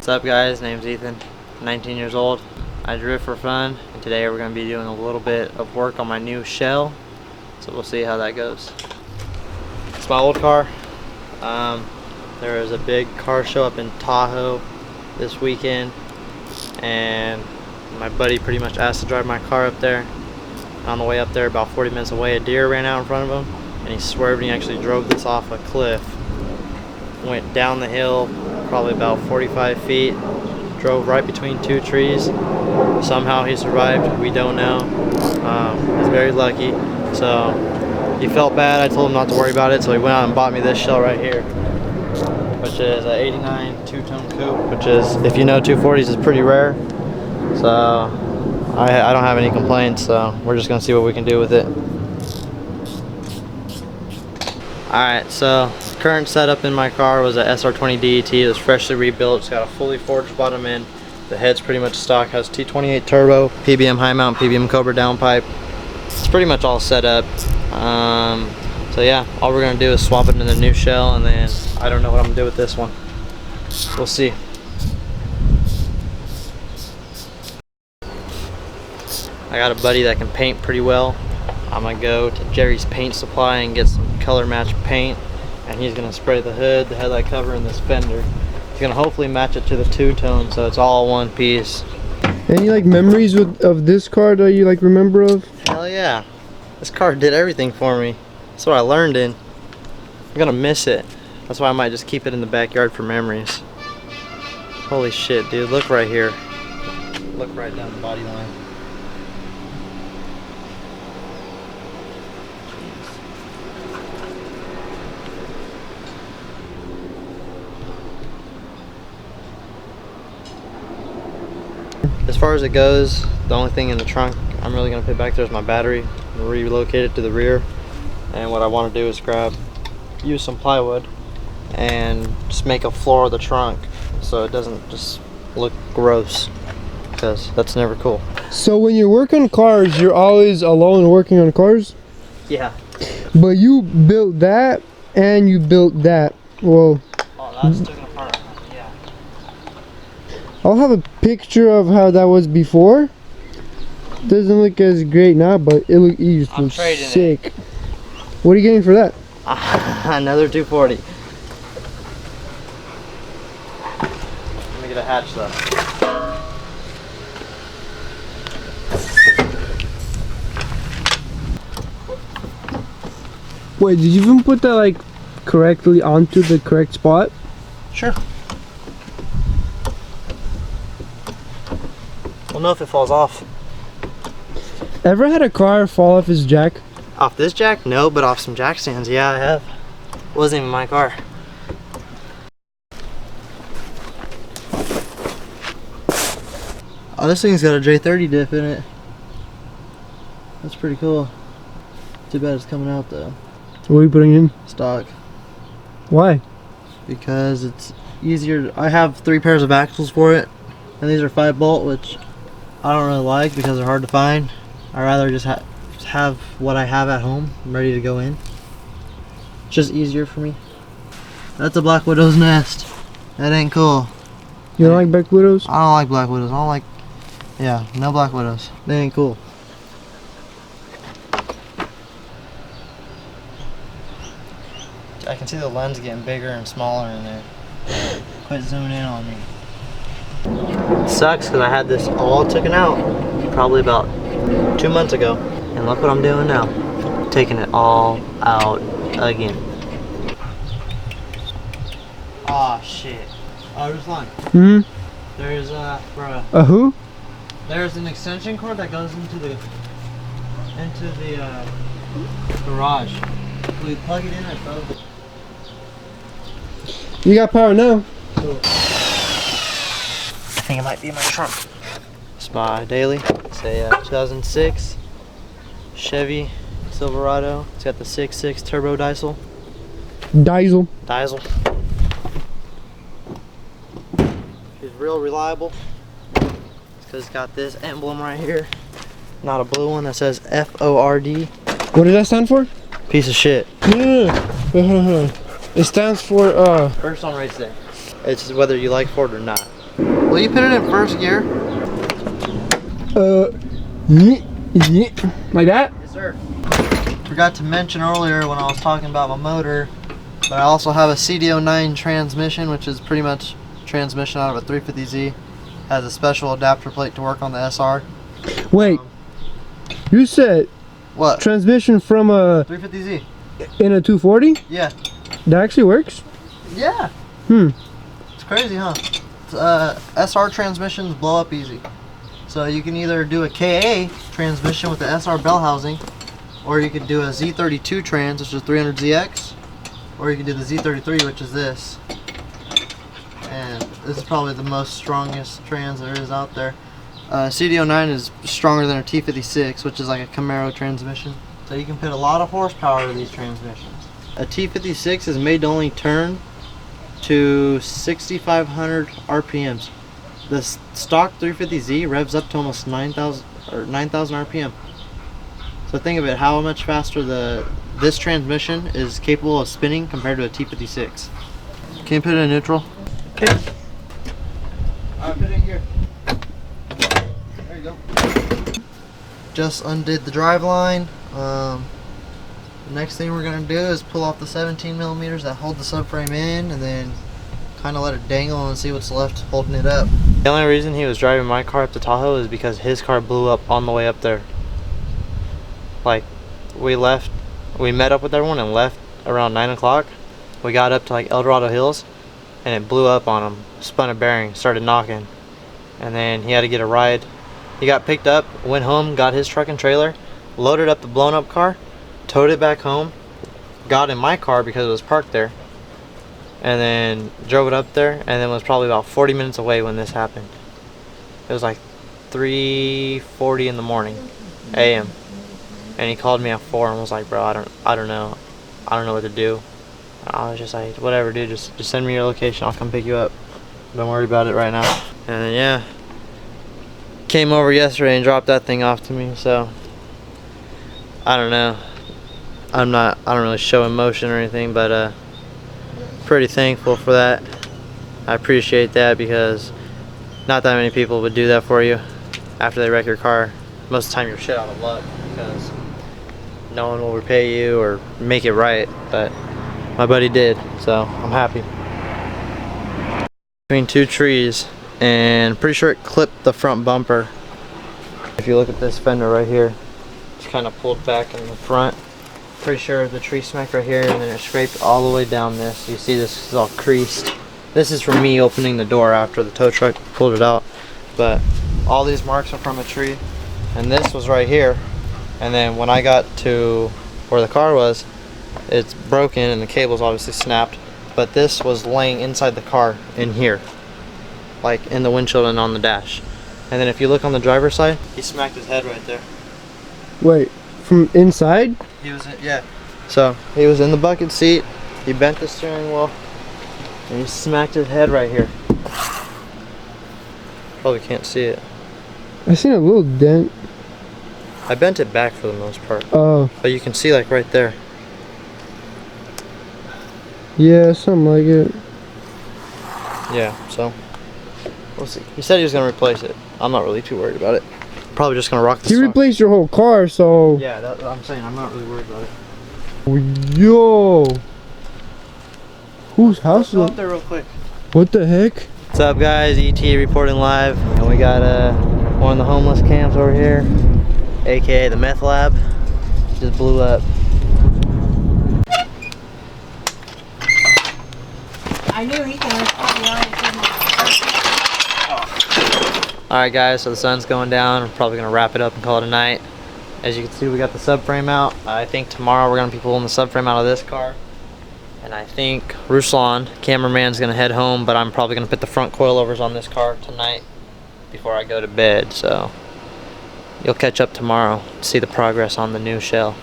What's up guys, name's Ethan, 19 years old. I drift for fun, and today we're going to be doing a little bit of work on my new shell, so we'll see how that goes. It's my old car. There was a big car show up in Tahoe this weekend, and my buddy pretty much asked to drive my car up there. On the way up there, about 40 minutes away, a deer ran out in front of him, and he swerved and he actually drove this off a cliff. Went down the hill probably about 45 feet, drove right between two trees. Somehow he survived, we don't know. He's very lucky. So he felt bad, I told him not to worry about it, so he went out and bought me this shell right here, which is an 89 two-tone coupe, which is, if you know 240s, is pretty rare. So I don't have any complaints, so we're just gonna see what we can do with it. Alright, so current setup in my car was a SR20 DET. It was freshly rebuilt. It's got a fully forged bottom end. The head's pretty much stock, has T28 turbo, PBM high mount, PBM Cobra downpipe. It's pretty much all set up. So yeah, all we're gonna do is swap it into the new shell, and then I don't know what I'm gonna do with this one. We'll see. I got a buddy that can paint pretty well. I'm gonna go to Jerry's paint supply and get some color match paint, and he's gonna spray the hood, the headlight cover, and this fender. He's gonna hopefully match it to the two-tone, so it's all one piece. Any like memories of this car that you like remember of? Hell yeah, this car did everything for me. That's what I learned in. I'm gonna miss it. That's why I might just keep it in the backyard for memories. Holy shit, dude, look right here. Look right down the body line. As far as it goes, the only thing in the trunk I'm really going to put back there is my battery. Relocate it to the rear, and what I want to do is use some plywood and just make a floor of the trunk so it doesn't just look gross, because that's never cool. So when you work on cars, you're always alone working on cars? Yeah. But you built that and you built that. Well, oh, that's taken apart. Yeah. I'll have a picture of how that was before. Doesn't look as great now, but it looks sick. What are you getting for that? Another 240. Let me get a hatch though. Wait, did you even put that like correctly onto the correct spot? Sure. We'll know if it falls off. Ever had a car fall off its jack? Off this jack? No, but off some jack stands, yeah, I have. It wasn't even my car. Oh, this thing's got a J30 diff in it. That's pretty cool. Too bad it's coming out though. What are you putting in? Stock. Why? Because it's easier. I have 3 pairs of axles for it, and these are 5-bolt, which I don't really like because they're hard to find. I'd rather just have what I have at home ready to go in. It's just easier for me. That's a black widow's nest. That ain't cool. You don't like black widows? I don't like black widows. I don't like, yeah, no black widows. They ain't cool. I can see the lens getting bigger and smaller in there. Quit zooming in on me. It sucks because I had this all taken out probably about 2 months ago, and look what I'm doing now. Taking it all out again. Aw, shit. Oh, there's one. There's a who? There's an extension cord that goes into the garage. Will you plug it in or so? You got power now. Cool. I think it might be in my trunk. It's my daily. It's a 2006 Chevy Silverado. It's got the 6.6 turbo diesel. Diesel. It's real reliable. It's because it's got this emblem right here. Not a blue one that says F-O-R-D. What does that stand for? Piece of shit. It stands for First on race day. It's whether you like Ford or not. Will you put it in first gear? Like that? Yes, sir. Forgot to mention earlier when I was talking about my motor, but I also have a CDO9 transmission, which is pretty much transmission out of a 350Z. Has a special adapter plate to work on the SR. Wait, you said what? Transmission from a 350Z. in a 240? Yeah. That actually works? Yeah. It's crazy, huh? SR transmissions blow up easy. So you can either do a KA transmission with the SR bell housing, or you could do a Z32 trans, which is 300ZX, or you can do the Z33, which is this. And this is probably the most strongest trans there is out there. CDO9 is stronger than a T56, which is like a Camaro transmission. So you can put a lot of horsepower to these transmissions. A T56 is made to only turn to 6,500 RPMs. The stock 350Z revs up to almost 9,000 RPM. So think of it, how much faster this transmission is capable of spinning compared to a T56. Can you put it in neutral? Okay. Alright, put it in gear. There you go. Just undid the drive line. The next thing we're going to do is pull off the 17 millimeters that hold the subframe in, and then kind of let it dangle and see what's left holding it up. The only reason he was driving my car up to Tahoe is because his car blew up on the way up there. Like, we met up with everyone and left around 9 o'clock. We got up to like El Dorado Hills and it blew up on him, spun a bearing, started knocking, and then he had to get a ride. He got picked up, went home, got his truck and trailer, loaded up the blown up car, towed it back home, got in my car because it was parked there, and then drove it up there, and then was probably about 40 minutes away when this happened. It was like 3:40 in the morning, AM, and he called me at 4 and was like, bro, I don't know what to do. And I was just like, whatever, dude, just send me your location, I'll come pick you up. Don't worry about it right now. And then, yeah, came over yesterday and dropped that thing off to me. So I don't know, I don't really show emotion or anything, but pretty thankful for that. I appreciate that, because not that many people would do that for you after they wreck your car. Most of the time you're shit out of luck because no one will repay you or make it right, but my buddy did, so I'm happy. Between two trees, and pretty sure it clipped the front bumper. If you look at this fender right here, it's kind of pulled back in the front. Pretty sure the tree smacked right here, and then it scraped all the way down this. You see this is all creased. This is from me opening the door after the tow truck pulled it out, but all these marks are from a tree, and this was right here. And then when I got to where the car was, it's broken and the cable's obviously snapped, but this was laying inside the car in here, like in the windshield and on the dash. And then if you look on the driver's side, he smacked his head right there. Wait, from inside? He was in, yeah. So he was in the bucket seat, he bent the steering wheel, and he smacked his head right here. Probably can't see it. I seen a little dent. I bent it back for the most part. Oh. But you can see like right there. Yeah, something like it. Yeah, so we'll see. He said he was gonna replace it. I'm not really too worried about it. Probably just gonna rock this. He replaced your whole car, so. Yeah, that's what I'm saying. I'm not really worried about it. Yo. Whose house is Go it? up there real quick. What the heck? What's up, guys? ET reporting live, and we got one of the homeless camps over here, aka the meth lab. Just blew up. I knew he could. Alright guys, so the sun's going down. We're probably going to wrap it up and call it a night. As you can see, we got the subframe out. I think tomorrow we're going to be pulling the subframe out of this car. And I think Ruslan, cameraman's going to head home, but I'm probably going to put the front coilovers on this car tonight before I go to bed. So you'll catch up tomorrow to see the progress on the new shell.